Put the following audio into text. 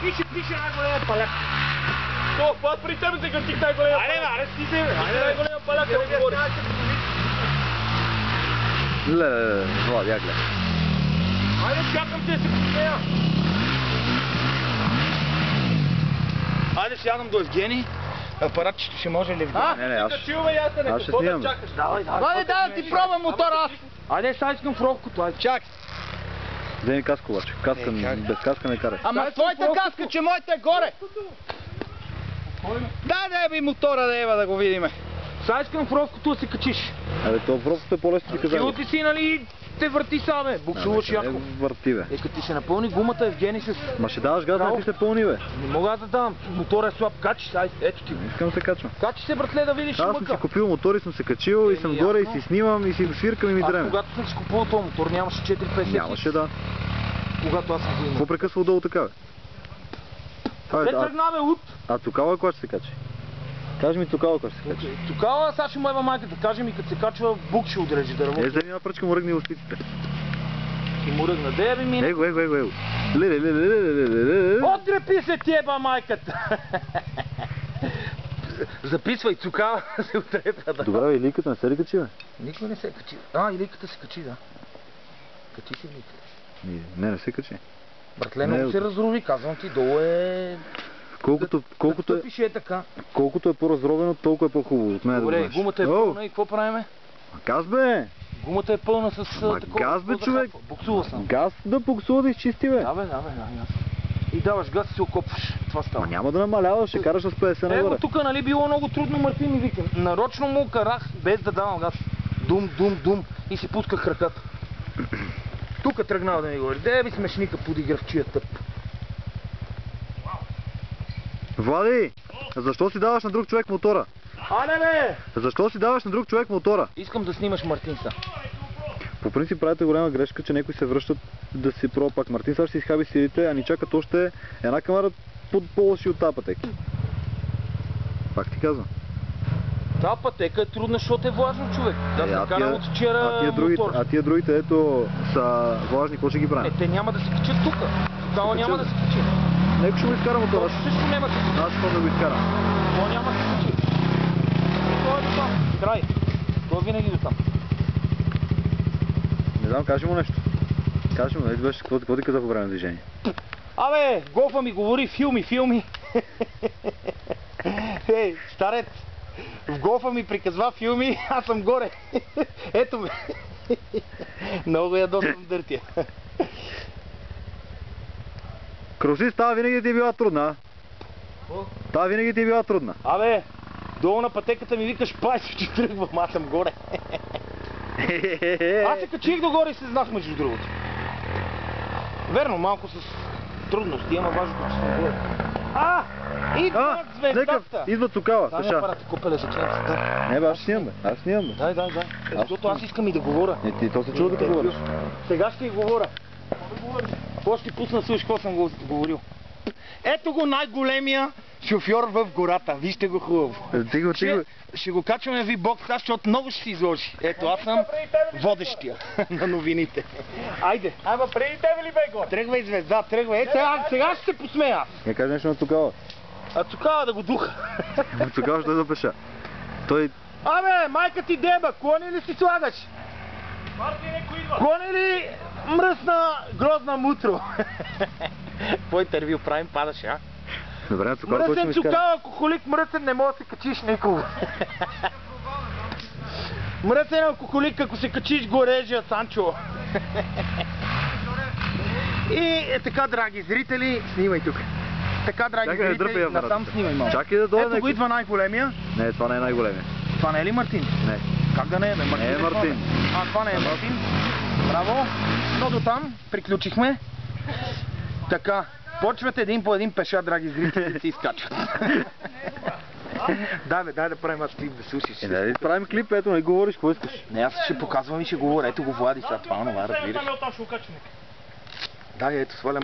Пише най-големия паляк. То, път при тебе се гъртих най-големия паляк. Айде, си се, най-големия паляк, да не говори. Ле, Влад, я гледай. Айде, чакам те се посмея. Айде, сядам до Евгений. Апаратчето ще може ли вдруг? Не, аз ще снимам. Давай, да ти пробвам мотора аз. Айде, сега искам в ровкото, айде. Чакай. Вземи каска обаче. Без каска не карай. Ама с твоята каска, че моята е горе. Да, би мотора да ева да го видиме. Сега искам в ровкото да се качиш. Абе, то в ровкото е по-лесно ти казали. Сило ти си, нали, те върти сам, бе. Буксуваш яко. Не върти, бе. Като ти се напълни гумата, Евгений с... Ма ще даваш газ, да ти се пълни, бе. Не мога да давам. Мотора е слаб. Качи се, ето ти. Не искам да се качвам. Качи се, братле, да видиш Аз съм си купил мотор и съм се качил и съм горе и си снимам и си го свиркам и ми дреме. Когато съм си купувал този мотор, нямаше 4-5 Нямаше, да. Когато аз съм взимал. Какво прекъсва отдолу така, бе? Те тръгнаме от... А Цукала кога ще се качи? Кажи ми Цукала кога ще се качи. Цукала, сега ще му ева майката. Кажи ми, като се качва, бук ще удрежи да работи. За една пръчка му ръгни устиците. И му ръгна. Де би мине? Его. Отрепи се тиеба майката! Записвай, Цукала се отрепя, да. Добре, Илийката не се ли качи, бе? Никой не се качи. Илийката се качи, да. Качи се Илийката. Не се качи. Братле, много се разрови, казвам ти, долу е... Колкото е по-разровено, толкова е по-хубаво от мен. Добре, гумата е пълна и какво правиме? Газ, бе! Гумата е пълна с такова... Газ, бе, човек! Буксува съм. Газ да буксува да изчисти, бе! Да. И даваш газ и се окопваш. Това става. Няма да намаляваш, ще караш с 50 нагоре. Его тук, нали, било много трудно, Мартин ми вика. Нарочно му карах, без да давам газ. Дум и си пусках ръката. Тук тръгнал да ми говори. Де би смешника подигравчия тъп. Влади, защо си даваш на друг човек мотора? Бе! Защо си даваш на друг човек мотора? Искам да снимаш Мартин са. По принцип правите голяма грешка, че някои се връщат да си пробва пак. Мартин сега ще си изхаби сидите, а ни чакат още една камера под по-лоши от тази пътека. Пак ти казвам. Тази пътека е трудна, защото е влажно, човек. Да се карам от вчера мотор. А тия другите, ето, са влажни, какво ще ги правим? Те няма да се качат тук. Тогава няма да се качи. Нека ще го изкара мотора. Също няма да се качи. Аз ще да го изкарам. Това няма да се качи. Това е до там. Край. Това винаги до там. Не знам, кажи му нещо. Кажи му, нещо беше, какво ти каза по време на движение? Голфа ми говори филми. Ей, старец. В голфа ми приказва филми, аз съм горе. Ето ме. Много ядосвам дъртия. Круши, тая винаги ти е била трудна. Тая винаги ти е била трудна. Долу на пътеката ми викаш пайси, че тръгвам, аз съм горе. Аз се качих догоре и се знах между другото. Верно, малко с трудности, ама важното, че съм горе. Идва звездата! Идва Цукала, Дай ми апарата, купеле за членцата. Не бе, аз снимам бе, Дай. Защото аз искам и да говоря. Ти то се чува да говориш. Сега ще и говоря. Какво ще ти пусна, слушай, какво съм говорил. Ето го най-големия шофьор в гората. Вижте го хубаво. Ще го качваме в бокс, защото много ще се изложи. Ето, аз съм водещия на новините. Айде. Ама преди тебе ли бе горе? Тръгвай, звезда, тръгвай. Сега ще се посмея аз. Не кажа нещо на Цукала. Цукала да го духа. Цукала ще да пеша. Той... майка ти деба, клони ли си слагаш? Клони ли мръсна грозна мутро? Какво интервю правим, падаш, Добре, Цукала, кой ще ми изкара? Мръсен Цукала, алкохолик, мръсен, не мога да се качиш никога. Мръсен алкохолик, ако се качиш го режа, Санчо. И така, драги зрители, снимай тук. Така, драги зрители, насам снимай малко. Чакай да дойде. Ето го идва най-големия. Не, това не е най-големия. Това не е ли Мартин? Не. Как да не е? Не е Мартин. Това не е Мартин. Браво. Но до там приключихме. Така, почват един по един пеша, драги зрители, да си изкачват. Дай да правим аз клип, да слушаш. Да правим клип, ето, не говориш, какво искаш? Не, аз ще показвам и ще говоря. Ето го Влади сега, това, разбираш. Да, ето, свалям.